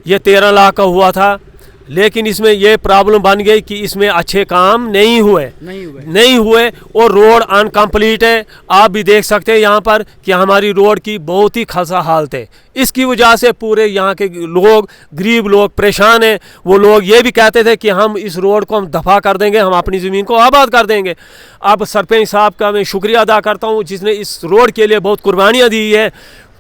ये 13 लाख का हुआ था, लेकिन इसमें ये प्रॉब्लम बन गई कि इसमें अच्छे काम नहीं हुए और रोड अनकम्प्लीट है। आप भी देख सकते हैं यहाँ पर कि हमारी रोड की बहुत ही खस्ता हालत है। इसकी वजह से पूरे यहाँ के लोग, गरीब लोग परेशान हैं। वो लोग ये भी कहते थे कि हम इस रोड को हम दफ़ा कर देंगे, हम अपनी ज़मीन को आबाद कर देंगे। अब सरपंच साहब का मैं शुक्रिया अदा करता हूँ जिसने इस रोड के लिए बहुत कुर्बानियाँ दी है।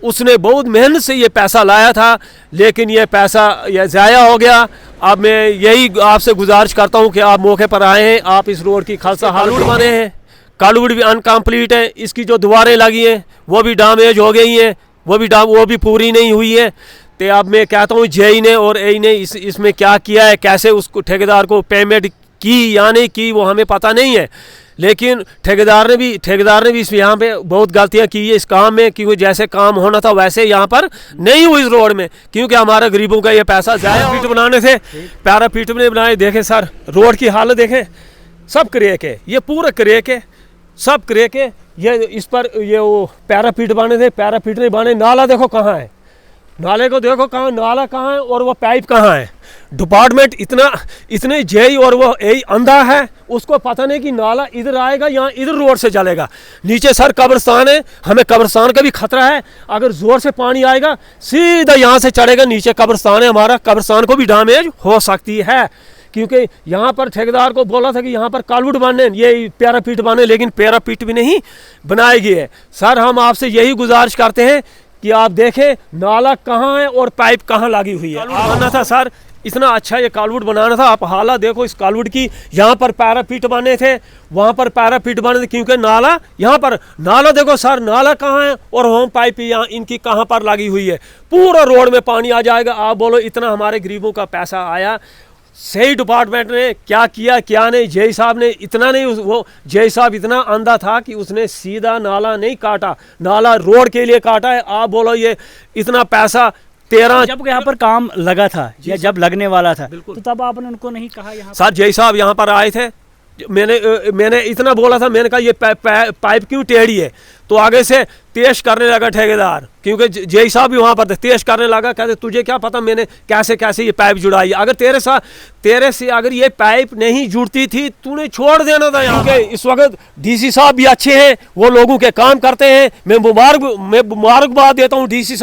उसने बहुत मेहनत से ये पैसा लाया था, लेकिन ये पैसा ये ज़ाया हो गया। अब मैं यही आपसे गुजारिश करता हूँ कि आप मौके पर आए हैं, आप इस रोड की खासा हालत बने हैं। कालवुड भी अनकम्प्लीट है, इसकी जो दीवारें लगी हैं वो भी डैमेज हो गई हैं, वो भी पूरी नहीं हुई है। तो अब मैं कहता हूँ जेई ने और एई ने इसमें क्या किया है, कैसे उसको ठेकेदार को पेमेंट की या नहीं की वो हमें पता नहीं है, लेकिन ठेकेदार ने भी इस यहाँ पे बहुत गलतियाँ की है इस काम में, क्योंकि जैसे काम होना था वैसे यहाँ पर नहीं हुई इस रोड में, क्योंकि हमारे गरीबों का ये पैसा ज़ाया। पीट बनाने थे, पैरापीट ने बनाए। देखें सर, रोड की हालत देखें, सब क्रेक है, ये पूरा क्रेक है, सब क्रेक है। ये इस पर ये वो पैरापीट बने थे, पैरापीट ने बने। नाला देखो कहाँ है, नाले को देखो कहाँ, नाला कहाँ है और वो पाइप कहाँ है। डिपार्टमेंट इतने जेई और वो यही अंधा है, उसको पता नहीं कि नाला इधर आएगा या इधर रोड से चलेगा। नीचे सर कब्रिस्तान है, हमें कब्रिस्तान का भी खतरा है। अगर जोर से पानी आएगा सीधा यहाँ से चढ़ेगा, नीचे कब्रिस्तान है हमारा, कब्रिस्तान को भी डैमेज हो सकती है। क्योंकि यहाँ पर ठेकेदार को बोला था कि यहाँ पर कालवुड बनने, ये पैरापीट बने, लेकिन पैरापीट भी नहीं बनाई गई है। सर हम आपसे यही गुजारिश करते हैं कि आप देखें नाला कहाँ है और पाइप कहाँ लगी हुई है। बनना था सर, इतना अच्छा ये कालवुड बनाना था। आप हालत देखो इस कालवुड की, यहाँ पर पैरापीट बने थे, वहाँ पर पैरापीट बने थे, क्योंकि नाला यहाँ पर, नाला देखो सर, नाला कहाँ है और होम पाइप यहाँ इनकी कहाँ पर लगी हुई है। पूरा रोड में पानी आ जाएगा। आप बोलो इतना हमारे गरीबों का पैसा आया, सही डिपार्टमेंट ने क्या किया क्या नहीं। जेई साहब ने इतना नहीं, वो जेई साहब इतना अंधा था कि उसने सीधा नाला नहीं काटा, नाला रोड के लिए काटा है। आप बोलो ये इतना पैसा 13 जब यहाँ पर काम लगा था या जब लगने वाला था तो तब आपने उनको नहीं कहा? यहाँ सर जेई साहब यहाँ पर आए थे, मैंने इतना बोला था, मैंने कहा ये पाइप क्यों टेढ़ी है, तो आगे से तेज करने लगा ठेकेदार, क्योंकि जेई साहब भी वहाँ पर थे, तेज करने लगा। कहते तुझे क्या पता मैंने कैसे कैसे ये पाइप जुड़ाई। अगर तेरे से अगर ये पाइप नहीं जुड़ती थी तूने छोड़ देना था यहाँ के। इस वक्त डीसी साहब भी अच्छे हैं, वो लोगों के काम करते हैं। मैं मुबारकबाद देता हूँ डीसी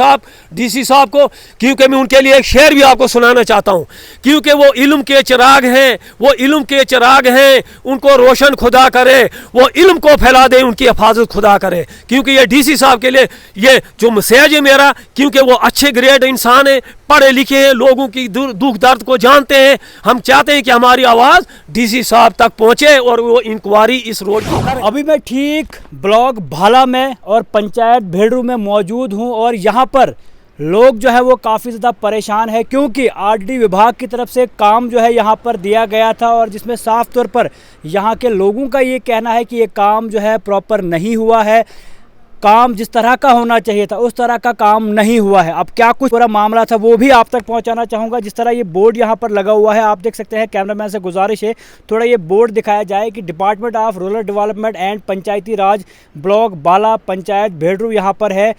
साहब को, क्योंकि मैं उनके लिए एक शेर भी आपको सुनाना चाहता हूँ। क्योंकि वो इल्म के चिराग हैं, उनको रोशन खुदा करे, वो इल्म को फैला दे, उनकी हिफाजत खुदा करे। क्योंकि ये डीसी साहब के लिए ये जो मैसेज है मेरा, क्योंकि वो अच्छे ग्रेड इंसान है, पढ़े लिखे हैं, लोगों की दुख दर्द को जानते हैं। हम चाहते हैं कि हमारी आवाज़ डीसी साहब तक पहुंचे और वो इंक्वायरी इस रोड की करें। अभी मैं ठीक ब्लॉक भाला में और पंचायत भेड़रू में मौजूद हूं और यहाँ पर लोग जो है वो काफ़ी ज़्यादा परेशान है, क्योंकि आरडी विभाग की तरफ से काम जो है यहाँ पर दिया गया था और जिसमें साफ तौर पर यहाँ के लोगों का ये कहना है कि ये काम जो है प्रॉपर नहीं हुआ है। काम जिस तरह का होना चाहिए था उस तरह का काम नहीं हुआ है। अब क्या कुछ पूरा मामला था वो भी आप तक पहुंचाना चाहूँगा। जिस तरह ये बोर्ड यहाँ पर लगा हुआ है, आप देख सकते हैं, कैमरामैन से गुजारिश है थोड़ा ये बोर्ड दिखाया जाए कि department of rural development and Panchayati Raj block Bala panchayat Bhedru यहाँ पर है।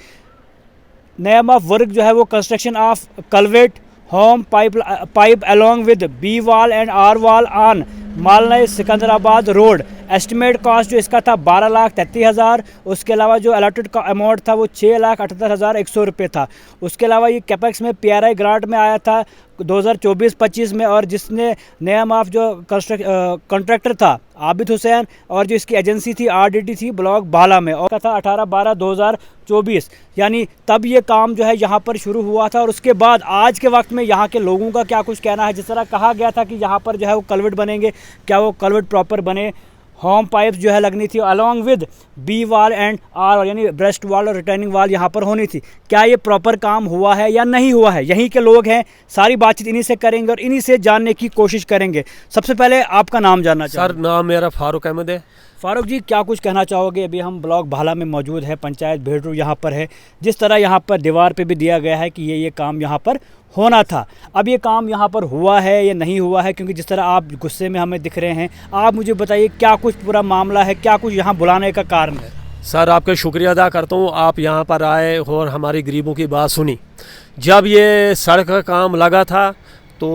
नेम ऑफ वर्क जो है वो construction of culvert hume pipe along with B wall and R wall on Malnai Secunderabad road. Estimate cost जो इसका था 12,33,000। उसके अलावा जो अलॉटेड का अमाउंट था वो 6,78,100 रुपये था। उसके अलावा ये कैपेक्स में PRI ग्रांट में आया था 2024-25 में, और जिसने नेम ऑफ जो कॉन्ट्रैक्टर था आबिद हुसैन और जो इसकी एजेंसी थी RDT थी ब्लॉक बाला में, और का था 18/12/2024। यानी तब ये काम जो है यहाँ पर शुरू हुआ था। और उसके बाद आज के वक्त में यहाँ के लोगों का क्या कुछ कहना है। जिस तरह कहा गया था कि यहाँ पर जो है वो कल्वर्ट बनेंगे, क्या वो कल्वर्ट प्रॉपर बने, होम पाइप्स जो है लगनी थी along with B wall and are, यानी ब्रेस्ट वाल और रिटर्निंग वाल यहाँ पर होनी थी। क्या ये प्रॉपर काम हुआ है या नहीं हुआ है, यहीं के लोग हैं, सारी बातचीत इन्हीं से करेंगे और इन्हीं से जानने की कोशिश करेंगे। सबसे पहले आपका नाम जानना चाहूँगा। सर नाम मेरा फारूक अहमद है। फारूक जी, क्या कुछ कहना चाहोगे? अभी हम ब्लॉक भाला में मौजूद है, पंचायत भेड़रू यहाँ पर है। जिस तरह यहाँ पर दीवार पे भी दिया गया है कि ये काम यहाँ पर होना था, अब ये काम यहाँ पर हुआ है या नहीं हुआ है? क्योंकि जिस तरह आप गुस्से में हमें दिख रहे हैं, आप मुझे बताइए क्या कुछ पूरा मामला है, क्या कुछ यहाँ बुलाने का कारण है? सर आपका शुक्रिया अदा करता हूँ, आप यहाँ पर आए और हमारे गरीबों की बात सुनी। जब ये सड़क का काम लगा था तो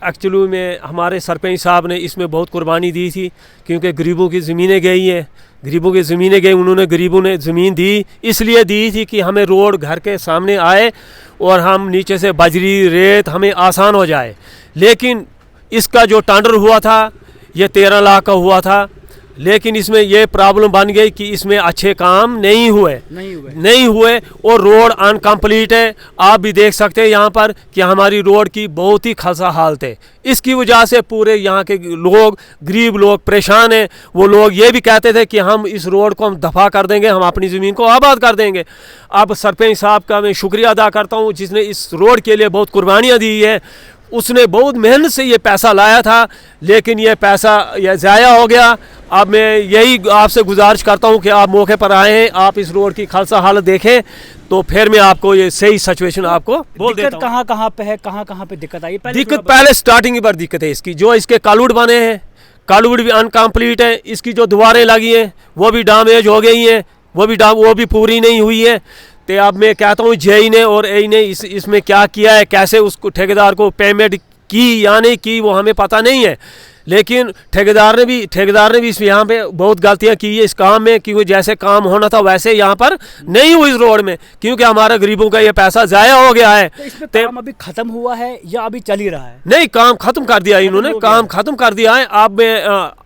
एक्चुअली में हमारे सरपंच साहब ने इसमें बहुत कुर्बानी दी थी, क्योंकि गरीबों की ज़मीनें गई हैं, गरीबों की ज़मीनें गई, उन्होंने गरीबों ने ज़मीन दी इसलिए दी थी कि हमें रोड घर के सामने आए और हम नीचे से बजरी रेत हमें आसान हो जाए। लेकिन इसका जो टेंडर हुआ था ये 13 लाख का हुआ था, लेकिन इसमें ये प्रॉब्लम बन गई कि इसमें अच्छे काम नहीं हुए और रोड अनकम्प्लीट है। आप भी देख सकते हैं यहाँ पर कि हमारी रोड की बहुत ही खस्ता हालत है। इसकी वजह से पूरे यहाँ के लोग, गरीब लोग परेशान हैं। वो लोग ये भी कहते थे कि हम इस रोड को हम दफ़ा कर देंगे, हम अपनी ज़मीन को आबाद कर देंगे। अब सरपंच साहब का मैं शुक्रिया अदा करता हूँ जिसने इस रोड के लिए बहुत कुर्बानियाँ दी है। उसने बहुत मेहनत से ये पैसा लाया था, लेकिन ये पैसा ये ज़ाया हो गया। अब मैं यही आपसे गुजारिश करता हूँ कि आप मौके पर आए हैं, आप इस रोड की खालसा हालत देखें तो फिर मैं आपको ये सही सिचुएशन आपको बोल देता हूँ। कहाँ पे है, कहाँ पे दिक्कत आई? दिक्कत पहले स्टार्टिंग पर दिक्कत है इसकी, जो इसके कालवुड बने हैं, कालवुड भी अनकम्प्लीट है। इसकी जो दीवारें लगी हैं वो भी डैमेज हो गई हैं, वो भी पूरी नहीं हुई है। तो अब मैं कहता हूँ जेई ने और एई ने इसमें क्या किया है, कैसे उसको ठेकेदार को पेमेंट की या नहीं की वो हमें पता नहीं है। लेकिन ठेकेदार ने भी इस यहाँ पे बहुत गलतियाँ की है इस काम में, क्योंकि जैसे काम होना था वैसे यहाँ पर नहीं हुई इस रोड में, क्योंकि हमारा गरीबों का ये पैसा ज़ाया हो गया है। तो इसमें काम अभी खत्म हुआ है या अभी चल ही रहा है? नहीं, काम खत्म कर दिया इन्होंने, काम खत्म कर दिया है। अब मैं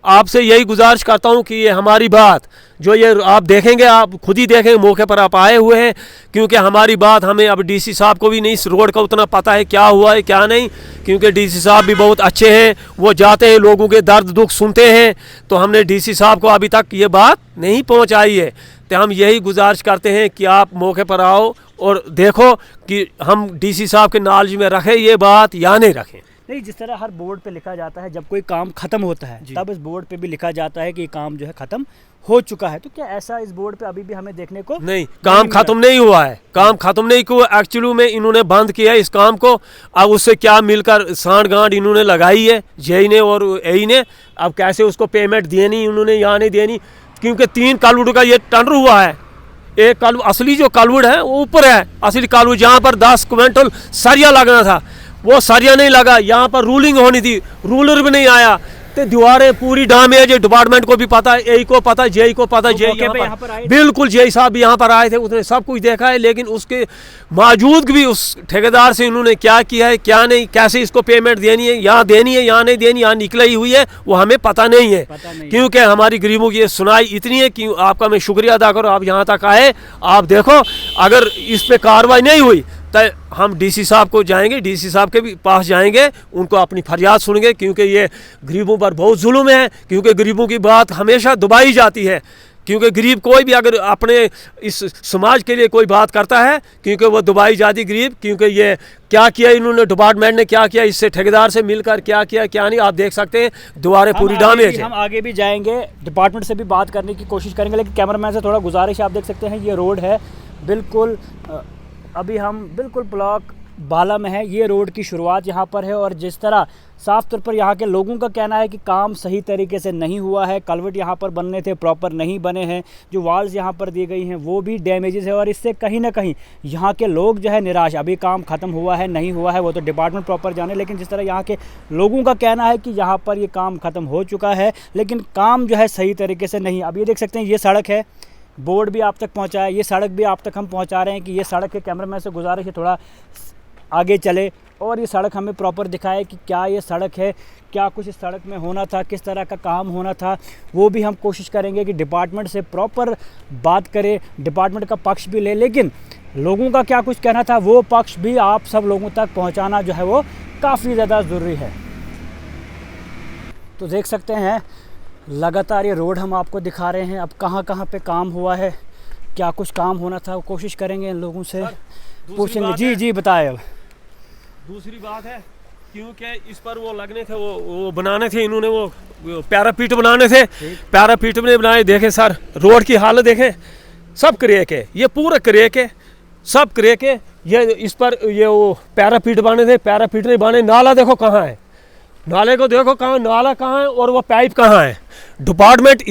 आपसे यही गुजारिश करता हूँ कि ये हमारी बात जो ये आप देखेंगे, आप खुद ही देखेंगे, मौके पर आप आए हुए हैं, क्योंकि हमारी बात हमें अब डीसी साहब को भी नहीं इस रोड का उतना पता है क्या हुआ है क्या नहीं, क्योंकि डीसी साहब भी बहुत अच्छे हैं, वो जाते हैं लोगों के दर्द दुख सुनते हैं। तो हमने डीसी साहब को अभी तक ये बात नहीं पहुंचाई है। तो हम यही गुजारिश करते हैं कि आप मौके पर आओ और देखो कि हम डीसी साहब के नॉलेज में रखें ये बात या नहीं रखें। नहीं, जिस तरह हर बोर्ड पे लिखा जाता है जब कोई काम खत्म होता है तब इस बोर्ड पे भी लिखा जाता है कि ये काम जो है खत्म हो चुका है, तो क्या ऐसा इस बोर्ड पे अभी भी हमें देखने को नहीं? काम खत्म नहीं हुआ है, काम खत्म नहीं हुआ। एक्चुअली में इन्होंने बंद किया है इस काम को। अब उससे क्या मिलकर सांठ गांठ इन्होंने लगाई है जेई ने और एई ने। अब कैसे उसको पेमेंट देनी उन्होंने या नहीं देनी, क्योंकि 3 कालवुड का ये टेंडर हुआ है। एक कालवुड असली जो कालवुड है वो ऊपर है, असली कालवुड जहाँ पर 10 क्विंटल सरिया लगना था वो सरिया नहीं लगा। यहाँ पर रूलिंग होनी थी, रूलर भी नहीं आया। तो दीवारें पूरी डैमेज है, डिपार्टमेंट को भी पता है, एई को पता, जेई को पता। तो जेई यहाँ पर बिल्कुल, जेई साहब भी यहाँ पर आए थे, उसने सब कुछ देखा है। लेकिन उसके मौजूद भी उस ठेकेदार से इन्होंने क्या किया है क्या नहीं, कैसे इसको पेमेंट देनी है या नहीं देनी, यहाँ निकली हुई है वो हमें पता नहीं है। क्योंकि हमारी गरीबों की सुनाई इतनी है कि आपका मैं शुक्रिया अदा करूँ, आप यहाँ तक आए। आप देखो अगर इस पर कार्रवाई नहीं हुई तो हम डीसी साहब को जाएंगे, डीसी साहब के भी पास जाएंगे, उनको अपनी फरियाद सुनेंगे, क्योंकि ये गरीबों पर बहुत जुल्म है। क्योंकि गरीबों की बात हमेशा दबाई जाती है, क्योंकि गरीब कोई भी अगर अपने इस समाज के लिए कोई बात करता है क्योंकि वो दबाई जाती गरीब। क्योंकि ये क्या किया इन्होंने, डिपार्टमेंट ने क्या किया, इससे ठेकेदार से मिलकर क्या किया क्या नहीं, आप देख सकते हैं दीवारें पूरी डैमेज है। हम आगे भी जाएंगे, डिपार्टमेंट से भी बात करने की कोशिश करेंगे, लेकिन कैमरामैन से थोड़ा गुजारिश, आप देख सकते हैं ये रोड है बिल्कुल, अभी हम बिल्कुल ब्लॉक बाला में है। ये रोड की शुरुआत यहाँ पर है और जिस तरह साफ तौर पर यहाँ के लोगों का कहना है कि काम सही तरीके से नहीं हुआ है, कल्वर्ट यहाँ पर बनने थे प्रॉपर नहीं बने हैं, जो वाल्स यहाँ पर दी गई हैं वो भी डैमेजेस है और इससे कहीं ना कहीं यहाँ के लोग जो है निराश। अभी काम ख़त्म हुआ है नहीं हुआ है वो तो डिपार्टमेंट प्रॉपर जाने, लेकिन जिस तरह यहाँ के लोगों का कहना है कि यहाँ पर ये काम ख़त्म हो चुका है लेकिन काम जो है सही तरीके से नहीं। अब ये देख सकते हैं ये सड़क है, बोर्ड भी आप तक पहुँचा है, ये सड़क भी आप तक हम पहुँचा रहे हैं कि ये सड़क के कैमरामैन से गुजारिश है थोड़ा आगे चले और ये सड़क हमें प्रॉपर दिखाए कि क्या ये सड़क है, क्या कुछ इस सड़क में होना था, किस तरह का काम होना था, वो भी हम कोशिश करेंगे कि डिपार्टमेंट से प्रॉपर बात करें, डिपार्टमेंट का पक्ष भी ले, लेकिन लोगों का क्या कुछ कहना था वो पक्ष भी आप सब लोगों तक पहुंचाना जो है वो काफ़ी ज़्यादा ज़रूरी है। तो देख सकते हैं लगातार ये रोड हम आपको दिखा रहे हैं, अब कहाँ कहाँ पे काम हुआ है, क्या कुछ काम होना था, वो कोशिश करेंगे इन लोगों से पूछेंगे। जी बताए। अब दूसरी बात है क्योंकि इस पर वो लगने थे, वो बनाने थे इन्होंने, वो पैरापीट बनाने थे, पैरापीट में बनाए। देखें सर रोड की हालत देखें, सब क्रेक है, ये पूरा क्रेक है, सब क्रेक है। ये इस पर ये वो पैरापीट बने थे, पैरापीट नहीं बने, नाला देखो कहाँ है, नाले को देखो कहाँ, नाला कहाँ है और वो पाइप कहाँ है। डिपार्टमेंट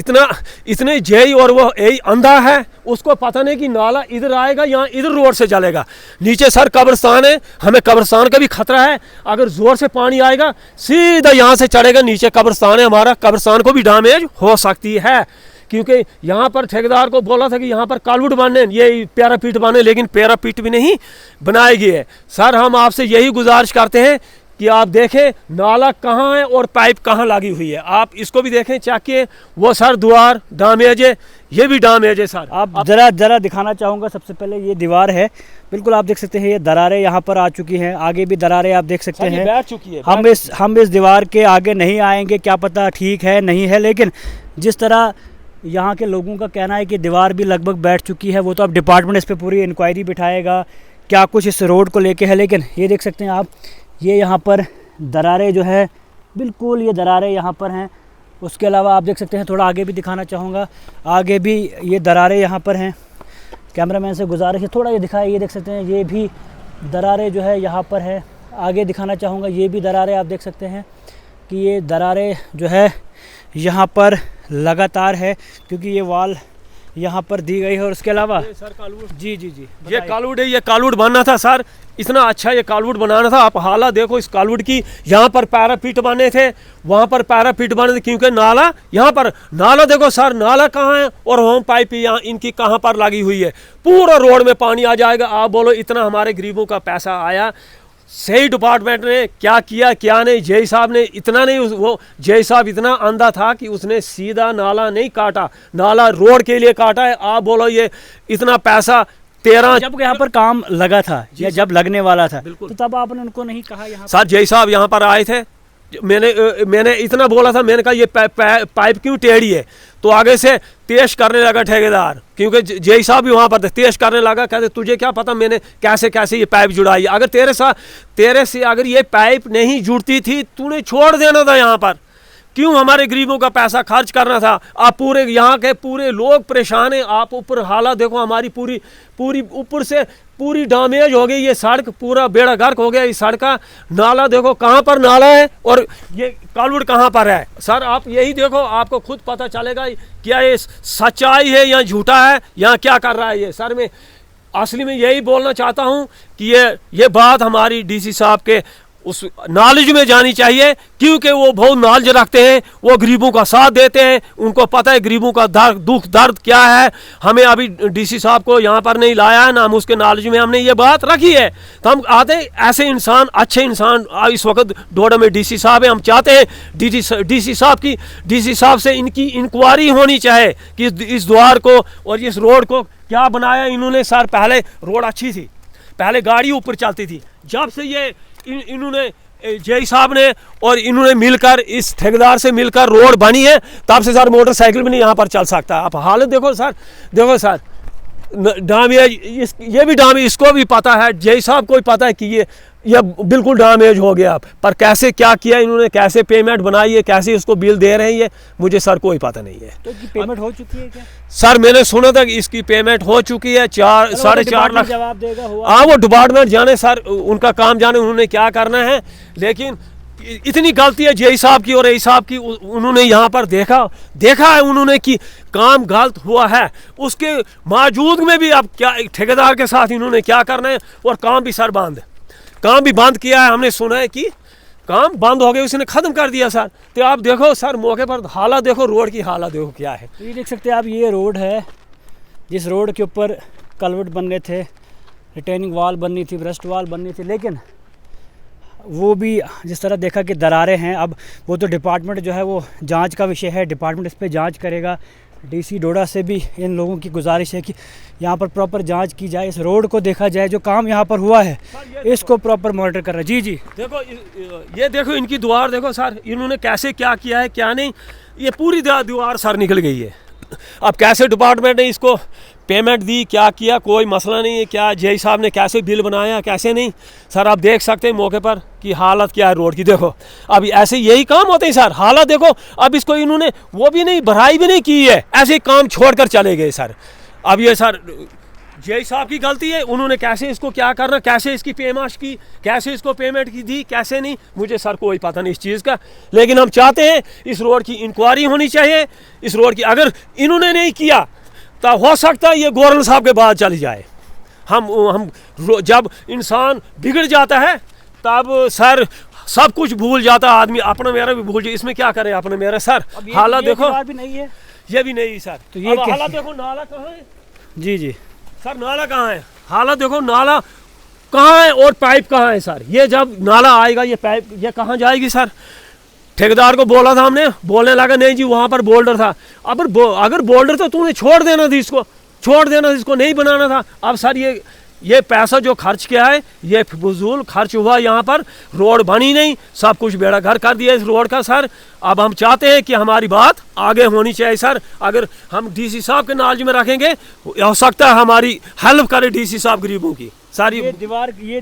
इतने जेई और वो यही अंधा है, उसको पता नहीं कि नाला इधर आएगा या इधर रोड से चलेगा। नीचे सर कब्रिस्तान है, हमें कब्रिस्तान का भी खतरा है। अगर जोर से पानी आएगा सीधा यहाँ से चढ़ेगा, नीचे कब्रिस्तान है हमारा, कब्रिस्तान को भी डैमेज हो सकती है। क्योंकि यहाँ पर ठेकेदार को बोला था कि यहाँ पर कालवुड बनने, ये पैरापीट बने, लेकिन पैरापीट भी नहीं बनाई गई है। सर हम आपसे यही गुजारिश करते हैं कि आप देखें नाला कहाँ है और पाइप कहाँ लगी हुई है, आप इसको भी देखें, चेक किए। वो सर द्वार डैमेज है, ये भी डैमेज है सर। आप जरा दिखाना चाहूँगा। सबसे पहले ये दीवार है, बिल्कुल आप देख सकते हैं ये दरारें यहाँ पर आ चुकी हैं, आगे भी दरारें आप देख सकते हैं। बैठ चुकी है। हम इस दीवार के आगे नहीं आएंगे, क्या पता ठीक है नहीं है, लेकिन जिस तरह यहाँ के लोगों का कहना है कि दीवार भी लगभग बैठ चुकी है, वो तो अब डिपार्टमेंट इस पर पूरी इंक्वायरी बिठाएगा क्या कुछ इस रोड को लेके है। लेकिन ये देख सकते हैं आप, ये यहाँ पर दरारें जो है, बिल्कुल ये दरारें यहाँ पर हैं। उसके अलावा आप देख सकते हैं, थोड़ा आगे भी दिखाना चाहूँगा, आगे भी ये दरारें यहाँ पर हैं। कैमरामैन से गुजारिश है थोड़ा ये दिखाए, ये देख सकते हैं ये भी दरारें जो है यहाँ पर है। आगे दिखाना चाहूँगा, ये भी दरारें आप देख सकते हैं कि ये दरारें जो है यहाँ पर लगातार है, क्योंकि ये वाल यहाँ पर दी गई है। और उसके अलावा सर कालवुड, जी ये कालवुड है, ये कालवुड बनना था सर, इतना अच्छा ये कालवुड बनाना था। आप हालत देखो इस कालवुड की, यहाँ पर पैरापीट बने थे, वहाँ पर पैरापीट बने थे, क्योंकि नाला यहाँ पर, नाला देखो सर, नाला कहाँ है और होम पाइप यहाँ इनकी कहाँ पर लगी हुई है। पूरा रोड में पानी आ जाएगा। आप बोलो इतना हमारे गरीबों का पैसा आया, सही डिपार्टमेंट ने क्या किया क्या नहीं। जय साहब ने इतना नहीं, वो जय साहब इतना अंधा था कि उसने सीधा नाला नहीं काटा, नाला रोड के लिए काटा है। आप बोलो ये इतना पैसा 13 जब यहाँ पर काम लगा था या जब लगने वाला था, तो तब आपने उनको नहीं कहा यहाँ सर? जय साहब यहाँ पर आए थे, मैंने इतना बोला था, मैंने कहा ये पाइप क्यों टेढ़ी है, तो आगे से तेज करने लगा ठेकेदार, क्योंकि जय साहब भी वहाँ पर थे, तेज करने लगा। कहते तुझे क्या पता मैंने कैसे कैसे ये पाइप जुड़ाई। अगर तेरे से अगर ये पाइप नहीं जुड़ती थी, तूने छोड़ देना था यहाँ पर, क्यों हमारे गरीबों का पैसा खर्च करना था। आप पूरे यहाँ के पूरे लोग परेशान हैं। आप ऊपर हालत देखो, हमारी पूरी ऊपर से पूरी डैमेज हो गई ये सड़क, पूरा बेड़ा गर्क हो गया इस सड़क का। नाला देखो कहाँ पर नाला है और ये कालवुड कहाँ पर है। सर आप यही देखो, आपको खुद पता चलेगा क्या ये सच्चाई है या झूठा है या क्या कर रहा है ये। सर मैं असली में यही बोलना चाहता हूँ कि ये बात हमारी डीसी साहब के उस नॉलेज में जानी चाहिए, क्योंकि वो बहुत नॉलेज रखते हैं, वो गरीबों का साथ देते हैं, उनको पता है गरीबों का दुख दर्द क्या है। हमें अभी डीसी साहब को यहाँ पर नहीं लाया है ना, हम उसके नॉलेज में हमने ये बात रखी है, तो हम आते हैं ऐसे इंसान, अच्छे इंसान इस वक्त डोडा में डीसी साहब है। हम चाहते हैं डीसी साहब से इनकी इंक्वायरी होनी चाहिए कि इस द्वार को और इस रोड को क्या बनाया इन्होंने। सर पहले रोड अच्छी थी, पहले गाड़ी ऊपर चलती थी, जब से ये इन्होंने जय साहब ने और इन्होंने मिलकर इस ठेकेदार से मिलकर रोड बनी है, तब से सर मोटरसाइकिल भी नहीं यहाँ पर चल सकता। आप हालत देखो सर, देखो सर डैमेज, ये भी डैमेज इसको भी पता है, जय साहब को भी पता है कि ये बिल्कुल डैमेज हो गया। पर कैसे क्या किया इन्होंने, कैसे पेमेंट बनाई है, कैसे उसको बिल दे रहे हैं, ये मुझे सर कोई पता नहीं है। तो पेमेंट हो चुकी है क्या? सर मैंने सुना था कि इसकी पेमेंट हो चुकी है 4.5 लाख। जवाब देगा हाँ वो डिपार्टमेंट जाने सर, उनका काम जाने, उन्होंने क्या करना है। लेकिन इतनी गलती है जय साहब की और ए साहब की, उन्होंने यहाँ पर देखा है उन्होंने कि काम गलत हुआ है, उसके मौजूद में भी अब क्या ठेकेदार के साथ इन्होंने क्या करना है। और काम भी बंद किया है। हमने सुना है कि काम बंद हो गया, उसने ख़त्म कर दिया सर। तो आप देखो सर मौके पर हालत देखो, रोड की हालत देखो क्या है। ये देख सकते हैं आप, ये रोड है जिस रोड के ऊपर कलवर्ट बनने थे, रिटेनिंग वाल बननी थी, ब्रस्ट वाल बननी थी, लेकिन वो भी जिस तरह देखा कि दरारें हैं। अब वो तो डिपार्टमेंट जो है वो जांच का विषय है, डिपार्टमेंट इस पर जांच करेगा। डीसी डोडा से भी इन लोगों की गुजारिश है कि यहाँ पर प्रॉपर जांच की जाए, इस रोड को देखा जाए, जो काम यहाँ पर हुआ है इसको प्रॉपर मॉनिटर कर रहा है। जी देखो ये देखो इनकी दीवार देखो सर, इन्होंने कैसे क्या किया है क्या नहीं, ये पूरी दीवार सर निकल गई है। अब कैसे डिपार्टमेंट ने इसको पेमेंट दी, क्या किया, कोई मसला नहीं है। क्या जय साहब ने कैसे बिल बनाया कैसे नहीं, सर आप देख सकते हैं मौके पर कि हालत क्या है रोड की। देखो अब ऐसे यही काम होते हैं सर, हालत देखो। अब इसको इन्होंने वो भी नहीं भराई भी नहीं की है, ऐसे काम छोड़कर चले गए सर। अब ये सर जय साहब की गलती है, उन्होंने कैसे इसको क्या करना, कैसे इसकी पेमाश की, कैसे इसको पेमेंट की दी, कैसे नहीं, मुझे सर कोई पता नहीं इस चीज़ का। लेकिन हम चाहते हैं इस रोड की इंक्वायरी होनी चाहिए। इस रोड की अगर इन्होंने नहीं किया तो हो सकता है ये गवर्नर साहब के बाद चली जाए। हम जब इंसान बिगड़ जाता है तब सर सब कुछ भूल जाता है आदमी, अपना मेरा भी भूल जाए। इसमें क्या करे अपना मेरा सर, हालत देखो भी नहीं है, ये भी नहीं सर। तो ये हालत देखो, नाला कहाँ है? जी जी सर नाला कहाँ है, हालत देखो, नाला कहाँ है और पाइप कहाँ है सर। ये जब नाला आएगा ये पाइप ये कहाँ जाएगी सर? ठेकेदार को बोला था हमने, बोलने लगा नहीं जी वहाँ पर बोल्डर था। अगर बोल्डर था तूने छोड़ देना थी, इसको छोड़ देना था, इसको नहीं बनाना था। अब सर ये पैसा जो खर्च किया है ये फजूल खर्च हुआ, यहाँ पर रोड बनी नहीं, सब कुछ बेड़ा घर कर दिया इस रोड का सर। अब हम चाहते हैं कि हमारी बात आगे होनी चाहिए सर। अगर हम डीसी साहब के नॉलेज में रखेंगे हो सकता है हमारी हेल्प करे डीसी साहब गरीबों की। सर ये दीवार ये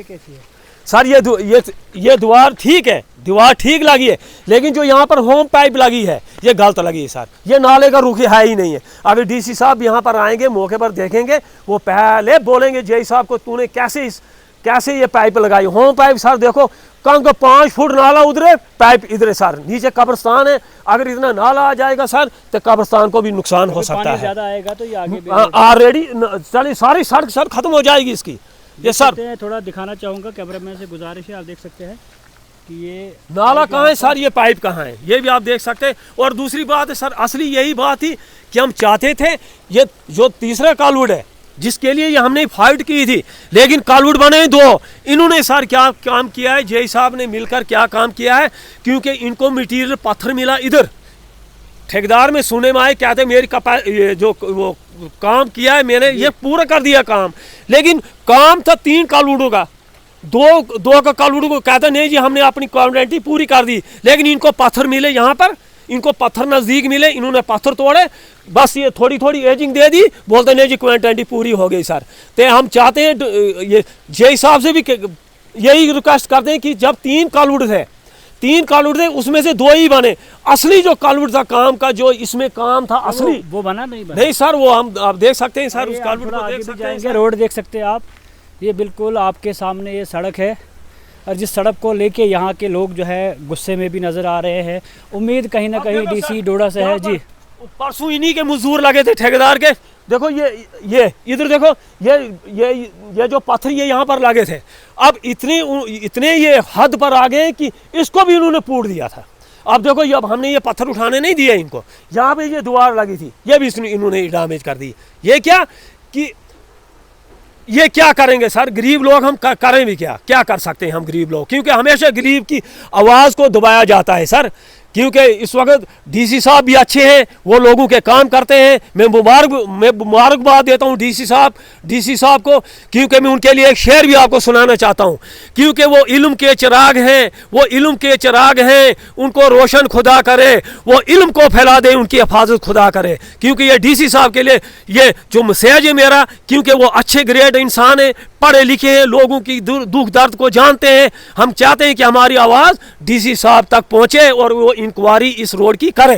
कैसी है सर? ये दीवार ठीक है, दीवार ठीक लगी है, लेकिन जो यहाँ पर होम पाइप लगी है ये गलत लगी है सर। ये नाले का रुख है ही नहीं है। अगर डीसी साहब यहाँ पर आएंगे मौके पर देखेंगे, वो पहले बोलेंगे जय साहब को तूने कैसे ये पाइप लगाई, होम पाइप सर देखो कम को 5 फुट नाला उधरे, पाइप इधरे सर, नीचे कब्रिस्तान है। अगर इतना नाला आ जाएगा सर तो कब्रिस्तान को भी नुकसान हो सकता है। ज्यादा आएगा तो ये आगे ऑलरेडी चलिए सारी सड़क सर खत्म हो जाएगी इसकी। ये सर थोड़ा दिखाना चाहूँगा, कैमरामैन से गुजारिश है, आप देख सकते हैं कि ये नाला कहाँ है सर, ये पाइप कहाँ है, ये भी आप देख सकते हैं। और दूसरी बात है सर, असली यही बात थी कि हम चाहते थे ये जो तीसरा कालवुड है जिसके लिए ये हमने फाइट की थी, लेकिन कालवुड बने 2। इन्होंने सर क्या काम किया है, जय साहब ने मिलकर क्या काम किया है, क्योंकि इनको मटीरियल पत्थर मिला इधर, ठेकेदार में सुने में आए क्या थे मेरी ये जो वो काम किया है मैंने ये पूरा कर दिया काम, लेकिन काम था 3 कालवुडों का, दो का कालवुडों को कहते नहीं जी हमने अपनी क्वांटिटी पूरी कर दी, लेकिन इनको पत्थर मिले, यहाँ पर इनको पत्थर नज़दीक मिले, इन्होंने पत्थर तोड़े, बस ये थोड़ी थोड़ी एजिंग दे दी, बोलते नहीं जी क्वांटिटी पूरी हो गई सर। तो हम चाहते हैं ये जय साहब से भी यही रिक्वेस्ट करते हैं कि जब 3 कालवुड थे उसमें से 2 ही बने, असली जो कालवुड था काम का जो इसमें काम था असली वो बना नहीं सर। वो हम आप देख सकते हैं सर, उस कालवुड को देख सकते हैं, रोड देख सकते हैं आप, ये बिल्कुल आपके सामने ये सड़क है। और जिस सड़क को लेके यहाँ के लोग जो है गुस्से में भी नज़र आ रहे हैं। उम्मीद कहीं ना कहीं डीसी डोडा से है जी। परसों इन्हीं के मजदूर लगे थे ठेकेदार के, देखो ये इधर देखो ये जो पत्थर ये यहाँ पर लगे थे, अब इतने ये हद पर आ गए कि इसको भी इन्होंने पूट दिया था। अब देखो ये अब हमने ये पत्थर उठाने नहीं दिया इनको, यहाँ पे ये दीवार लगी थी ये भी इन्होंने डैमेज कर दी। ये क्या कि ये क्या करेंगे सर, गरीब लोग हम करें भी क्या कर सकते हैं हम गरीब लोग, क्योंकि हमेशा गरीब की आवाज़ को दबाया जाता है सर। क्योंकि इस वक्त डीसी साहब भी अच्छे हैं, वो लोगों के काम करते हैं। मैं मुबारकबाद देता हूँ डीसी साहब को, क्योंकि मैं उनके लिए एक शेर भी आपको सुनाना चाहता हूँ, क्योंकि वो इल्म के चिराग हैं, उनको रोशन खुदा करे, वो इल्म को फैला दे, उनकी हिफाजत खुदा करे। क्योंकि ये डीसी साहब के लिए ये जो मैसेज है मेरा, क्योंकि वो अच्छे ग्रेड इंसान है, पढ़े लिखे हैं, लोगों की दुख दर्द को जानते हैं। हम चाहते हैं कि हमारी आवाज़ डीसी साहब तक पहुँचे और वो इंक्वायरी इस रोड की करे।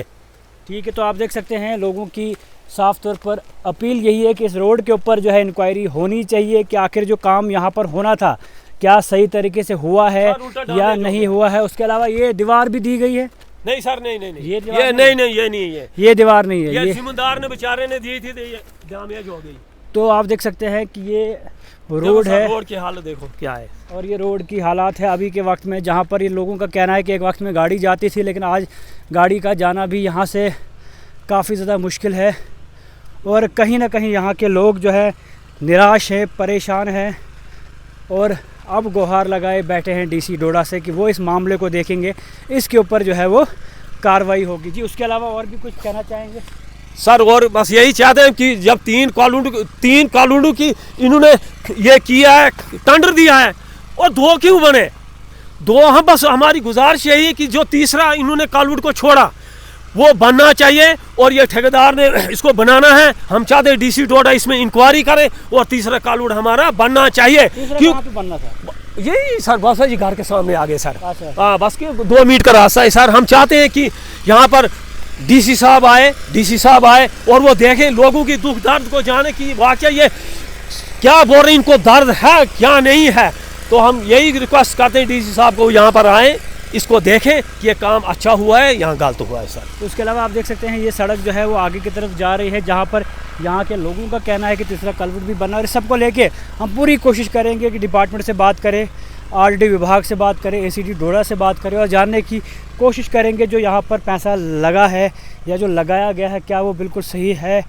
ठीक है, तो आप देख सकते हैं लोगों की साफ तौर पर अपील यही है कि इस रोड के ऊपर जो है इंक्वायरी होनी चाहिए कि आखिर जो काम यहाँ पर होना था क्या सही तरीके से हुआ है या नहीं हुआ है। उसके अलावा ये दीवार भी दी गई है। नहीं सर, नहीं ये नहीं है, ये दीवार नहीं है, ये जिम्मेदार ने बेचारे ने दी थी, ये डैमेज हो गई। तो आप देख सकते हैं कि ये रोड है, रोड की हालत देखो क्या है, और ये रोड की हालात है अभी के वक्त में, जहाँ पर ये लोगों का कहना है कि एक वक्त में गाड़ी जाती थी, लेकिन आज गाड़ी का जाना भी यहाँ से काफ़ी ज़्यादा मुश्किल है। और कहीं ना कहीं यहाँ के लोग जो है निराश हैं, परेशान हैं, और अब गुहार लगाए बैठे हैं डीसी डोडा से कि वो इस मामले को देखेंगे, इसके ऊपर जो है वो कार्रवाई होगी। जी, उसके अलावा और भी कुछ कहना चाहेंगे सर? और बस यही चाहते हैं कि जब 3 कालवुड की इन्होंने ये किया है, टेंडर दिया है, और 2 क्यों बने? 2 हम बस हमारी गुजारिश यही है कि जो तीसरा इन्होंने कालवुड को छोड़ा वो बनना चाहिए, और ये ठेकेदार ने इसको बनाना है। हम चाहते हैं डीसी डोडा इसमें इंक्वायरी करे और तीसरा कालवुड हमारा बनना चाहिए। क्यों बनना था? यही सर बस जी घर के सामने आ गए सर, हाँ बस के 2 मिनट का रास्ता है सर। हम चाहते हैं कि यहाँ पर डीसी साहब आए और वो देखें लोगों की दुख दर्द को जाने की वाकई ये क्या बोल रहे हैं, इनको दर्द है क्या नहीं है। तो हम यही रिक्वेस्ट करते हैं डीसी साहब को यहाँ पर आए, इसको देखें कि ये काम अच्छा हुआ है यहाँ गलत हुआ है सर। तो उसके अलावा आप देख सकते हैं ये सड़क जो है वो आगे की तरफ जा रही है, जहाँ पर यहाँ के लोगों का कहना है कि तीसरा कल्वर्ट भी बनना है। और इस सबको लेके हम पूरी कोशिश करेंगे कि डिपार्टमेंट से बात करें, आरडी विभाग से बात करें, एसीडी डोडा से बात करें और जानने की कोशिश करेंगे जो यहाँ पर पैसा लगा है या जो लगाया गया है क्या वो बिल्कुल सही है,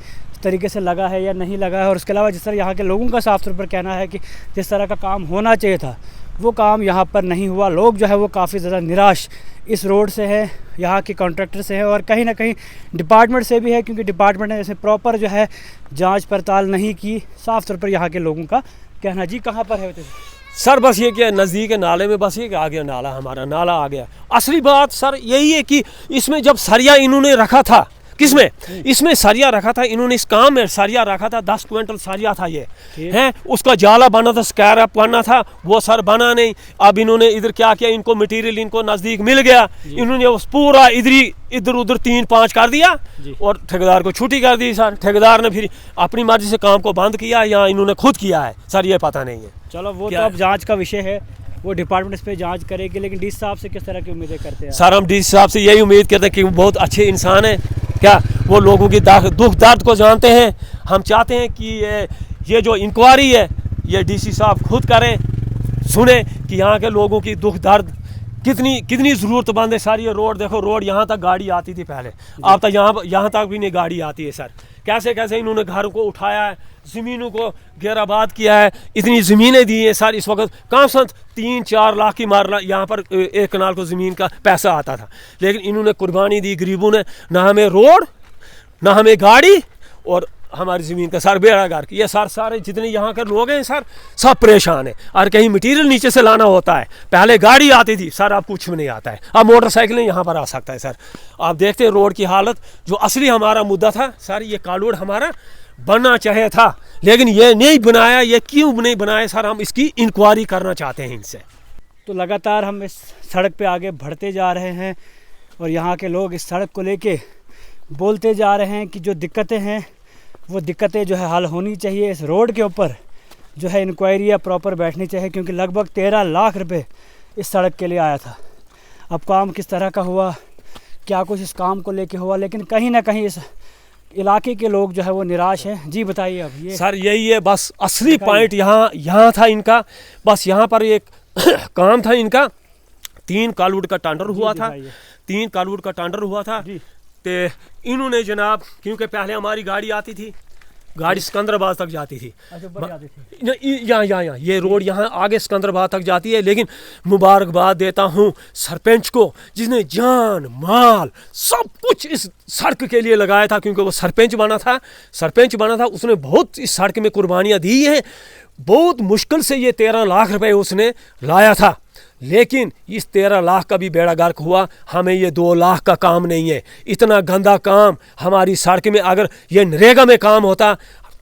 तरीके से लगा है या नहीं लगा है। और उसके अलावा जिस तरह यहाँ के लोगों का साफ तौर पर कहना है कि जिस तरह का काम होना चाहिए था वो काम यहाँ पर नहीं हुआ। लोग जो है वो काफ़ी ज़्यादा निराश इस रोड से है, यहाँ के कॉन्ट्रैक्टर से है और कहीं ना कहीं डिपार्टमेंट से भी है, क्योंकि डिपार्टमेंट ने जैसे प्रॉपर जो है जांच पड़ताल नहीं की। साफ तौर पर यहाँ के लोगों का कहना। जी कहाँ पर है सर? बस ये क्या नज़दीक है नाले में, बस ये कि आ गया नाला, हमारा नाला आ गया। असली बात सर यही है कि इसमें जब सरिया इन्होंने रखा था, किसमें? इसमें सरिया रखा था इन्होंने, इस काम में सरिया रखा था, 10 क्विंटल सरिया था ये है। उसका जाला बना था, स्कैरअप बनना था, वो सर बना नहीं। अब इन्होंने इधर क्या किया, इनको मटेरियल इनको नज़दीक मिल गया, इन्होंने उस पूरा इधर उधर 3-5 कर दिया और ठेकेदार को छुट्टी कर दी सर। ठेकेदार ने फिर अपनी मर्जी से काम को बंद किया या इन्होंने खुद किया है सर, ये पता नहीं है। चलो वो तो अब जांच का विषय है, वो डिपार्टमेंट इस पे जांच करेगी। लेकिन डीसी साहब से किस तरह की उम्मीदें करते हैं सर? हम डीसी साहब से यही उम्मीद करते हैं कि वो बहुत अच्छे इंसान हैं, क्या वो लोगों की दुख दर्द को जानते हैं। हम चाहते हैं कि ये जो इंक्वायरी है ये डीसी साहब खुद करें, सुने कि यहाँ के लोगों की दुख दर्द कितनी ज़रूरतमंद है सर। ये रोड देखो, रोड यहाँ तक गाड़ी आती थी पहले, अब तक यहाँ तक भी नहीं गाड़ी आती है सर। कैसे कैसे इन्होंने घर को उठाया है, ज़मीनों को घेराबाद किया है, इतनी ज़मीनें दी हैं सर। इस वक्त कम से कम 3-4 लाख की मारना यहाँ पर एक कनाल को ज़मीन का पैसा आता था, लेकिन इन्होंने कुर्बानी दी गरीबों ने, ना हमें रोड ना हमें गाड़ी और हमारी ज़मीन का सर बेड़ा गर्क। ये सर सारे जितने यहाँ के लोग हैं सर सब परेशान हैं। और कहीं मटेरियल नीचे से लाना होता है, पहले गाड़ी आती थी सर, अब कुछ भी नहीं आता है, अब मोटरसाइकिल यहाँ पर आ सकता है सर। आप देखते हैं रोड की हालत। जो असली हमारा मुद्दा था सर, ये कॉरिडोर हमारा बनना चाहिए था, लेकिन ये नहीं बनाया। ये क्यों नहीं बनाया सर? हम इसकी इंक्वायरी करना चाहते हैं इनसे। तो लगातार हम इस सड़क पे आगे बढ़ते जा रहे हैं और यहाँ के लोग इस सड़क को लेके बोलते जा रहे हैं कि जो दिक्कतें हैं वो दिक्कतें जो है हल होनी चाहिए। इस रोड के ऊपर जो है इंक्वायरी या प्रॉपर बैठनी चाहिए, क्योंकि लगभग 13 लाख रुपए इस सड़क के लिए आया था। अब काम किस तरह का हुआ, क्या कुछ इस काम को लेके हुआ, लेकिन कहीं ना कहीं इस इलाके के लोग जो है वो निराश हैं। जी बताइए। अब ये सर यही है बस असली पॉइंट यहाँ था इनका। बस यहाँ पर एक काम था इनका, 3 कॉलवुड का टेंडर हुआ था, 3 कॉलवुड का टेंडर हुआ था। तो इन्होंने जनाब, क्योंकि पहले हमारी गाड़ी आती थी, गाड़ी सिकंदराबाद तक जाती थी, यहाँ ये रोड यहाँ आगे सिकंदराबाद तक जाती है। लेकिन मुबारकबाद देता हूँ सरपंच को, जिसने जान माल सब कुछ इस सड़क के लिए लगाया था, क्योंकि वो सरपंच बना था। उसने बहुत इस सड़क में कुर्बानियाँ दी हैं। बहुत मुश्किल से ये 13 लाख रुपए उसने लाया था, लेकिन इस 13 लाख का भी बेड़ा गर्क हुआ। हमें ये 2 लाख का काम नहीं है। इतना गंदा काम हमारी सड़क में, अगर ये नरेगा में काम होता,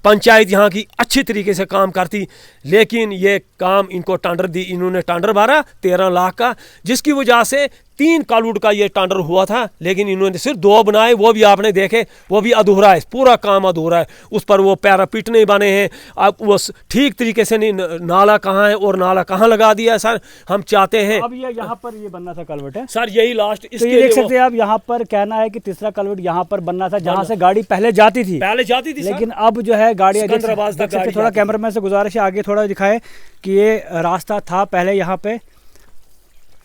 पंचायत यहाँ की अच्छी तरीके से काम करती, लेकिन ये काम इनको टेंडर दी, इन्होंने टेंडर भरा 13 लाख का, जिसकी वजह से 3 कॉलवुड का ये टेंडर हुआ था, लेकिन इन्होंने सिर्फ 2 बनाए, वो भी आपने देखे, वो भी अधूरा है, पूरा काम अधूरा है। उस पर वो पैरापिट नहीं बने हैं, अब वो ठीक तरीके से नहीं, नाला कहाँ है और नाला कहाँ लगा दिया है सर। हम चाहते हैं अब ये यहाँ पर ये बनना था कलवर्ट है सर, यही लास्ट। तो ये देख सकते हैं आप, यहाँ पर कहना है कि तीसरा कलवर्ट यहाँ पर बनना था, जहाँ से गाड़ी पहले जाती थी, लेकिन अब जो है गाड़ी थोड़ा कैमरामैन से गुजारिश है आगे थोड़ा दिखाए कि ये रास्ता था पहले यहाँ पे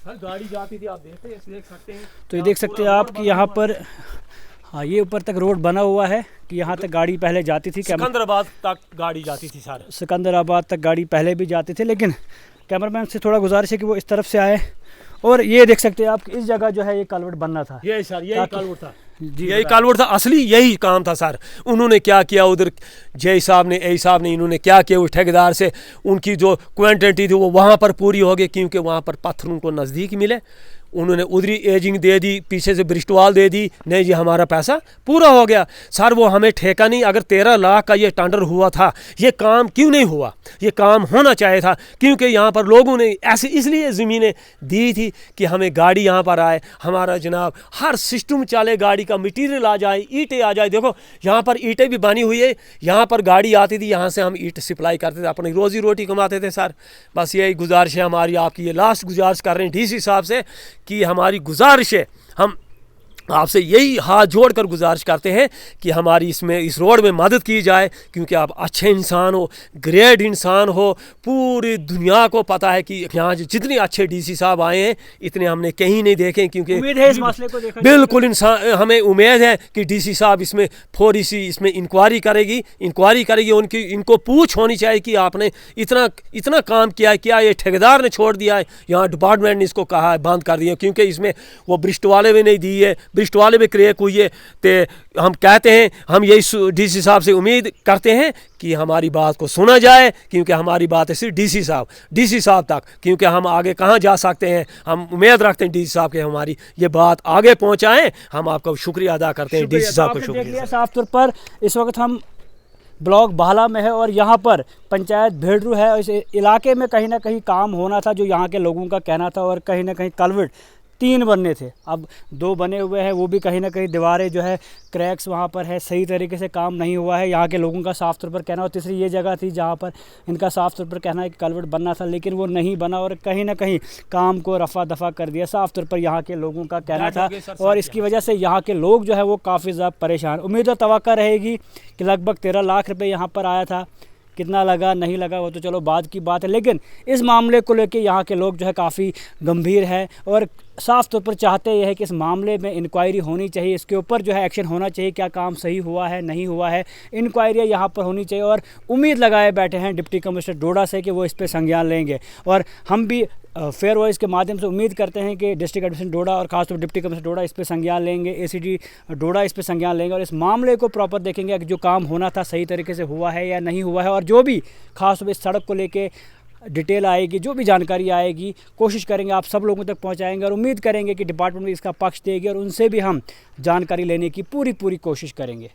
गाड़ी जाती थी, आप देख सकते हैं। तो ये देख सकते हैं आप कि यहाँ पर हाँ ये ऊपर तक रोड बना हुआ है कि यहाँ तक गाड़ी पहले जाती थी, सिकंदराबाद तक गाड़ी जाती थी सर, सिकंदराबाद तक गाड़ी पहले भी जाती थी। लेकिन कैमरामैन से थोड़ा गुजारिश है कि वो इस तरफ से आए। और ये देख सकते हैं आप इस जगह जो है ये कलवर्ट बनना था, ये सर यही कलवर्ट था, यही कलवर्ट था, असली यही काम था सर। उन्होंने क्या किया, उधर जय साहब ने इन्होंने क्या किया, उस ठेकेदार से उनकी जो क्वांटिटी थी वो वहाँ पर पूरी हो गई, क्योंकि वहाँ पर पत्थर उनको नज़दीक मिले, उन्होंने उधरी एजिंग दे दी, पीछे से ब्रिस्टवाल दे दी, नहीं जी हमारा पैसा पूरा हो गया। सर वो हमें ठेका नहीं, अगर 13 लाख का ये टेंडर हुआ था, ये काम क्यों नहीं हुआ? ये काम होना चाहिए था, क्योंकि यहाँ पर लोगों ने ऐसे इसलिए ज़मीनें दी थी कि हमें गाड़ी यहाँ पर आए, हमारा जनाब हर सिस्टम चले, गाड़ी का मटीरियल आ जाए, ईंटें आ जाए। देखो यहाँ पर ईंटें भी बनी हुई है, यहाँ पर गाड़ी आती थी, यहाँ से हम ईंट सप्लाई करते थे, अपनी रोज़ी रोटी कमाते थे। सर बस यही गुजारिश है हमारी आपकी, ये लास्ट गुजारिश कर रहे हैं डीसी साहब से कि हमारी गुजारिश है, हम आपसे यही हाथ जोड़कर गुजारिश करते हैं कि हमारी इसमें इस रोड में मदद की जाए, क्योंकि आप अच्छे इंसान हो, ग्रेट इंसान हो, पूरी दुनिया को पता है कि यहाँ जितने अच्छे डीसी साहब आए हैं इतने हमने कहीं नहीं देखे। क्योंकि उम्मीद है इस मसले को देखा बिल्कुल इंसान, हमें उम्मीद है कि डीसी साहब इसमें थोड़ी सी इसमें इंक्वायरी करेगी, उनकी इनको पूछ होनी चाहिए कि आपने इतना काम किया है, क्या ये ठेकेदार ने छोड़ दिया है, यहाँ डिपार्टमेंट ने इसको कहा है बंद कर दिया, क्योंकि इसमें वो ब्रिस्ट वाले भी नहीं दी है, ब्रिस्ट वाले भी क्रैक हुई है। तो हम कहते हैं, हम यही डीसी साहब से उम्मीद करते हैं कि हमारी बात को सुना जाए, क्योंकि हमारी बात है सिर्फ डीसी साहब तक, क्योंकि हम आगे कहाँ जा सकते हैं। हम उम्मीद रखते हैं डीसी साहब के हमारी ये बात आगे पहुँचाएँ। हम आपका शुक्रिया अदा करते हैं डीसी साहब को। शुक्रिया। साफ तौर पर इस वक्त हम ब्लॉक बाला में है और यहाँ पर पंचायत भेड़रू है, और इस इलाके में कहीं ना कहीं काम होना था, जो यहाँ के लोगों का कहना था, और कहीं ना कहीं कल्वर्ट 3 बनने थे, अब 2 बने हुए हैं, वो भी कहीं ना कहीं दीवारें जो है क्रैक्स वहाँ पर है, सही तरीके से काम नहीं हुआ है, यहाँ के लोगों का साफ़ तौर पर कहना। और तीसरी ये जगह थी जहाँ पर इनका साफ़ तौर पर कहना है कि कल्वर्ट बनना था, लेकिन वो नहीं बना, और कहीं ना कहीं काम को रफा दफा कर दिया, साफ़ तौर पर यहाँ के लोगों का कहना था। और इसकी वजह से यहाँ के लोग जो है वो काफ़ी ज़्यादा परेशान। उम्मीद और तवक्को रहेगी कि लगभग 13 लाख रुपये यहाँ पर आया था, कितना लगा नहीं लगा वो तो चलो बाद की बात है, लेकिन इस मामले को लेकर यहाँ के लोग जो है काफ़ी गंभीर है और साफ़ तौर पर चाहते ये है कि इस मामले में इंक्वायरी होनी चाहिए, इसके ऊपर जो है एक्शन होना चाहिए, क्या काम सही हुआ है नहीं हुआ है, इंक्वायरी यहाँ पर होनी चाहिए। और उम्मीद लगाए बैठे हैं डिप्टी कमिश्नर डोडा से कि वो इस पर संज्ञान लेंगे, और हम भी फेयर वॉइस के माध्यम से उम्मीद करते हैं कि डिस्ट्रिक्ट एडमिनिस्ट्रेशन डोडा और खासतौर पर डिप्टी कमिश्नर डोडा इस पर संज्ञान लेंगे, एसीडी डोडा इस पर संज्ञान लेंगे, और इस मामले को प्रॉपर देखेंगे कि जो काम होना था सही तरीके से हुआ है या नहीं हुआ है। और जो भी खासतौर पर इस सड़क को लेके डिटेल आएगी, जो भी जानकारी आएगी, कोशिश करेंगे आप सब लोगों तक पहुंचाएंगे, और उम्मीद करेंगे कि डिपार्टमेंट इसका पक्ष देगी और उनसे भी हम जानकारी लेने की पूरी कोशिश करेंगे।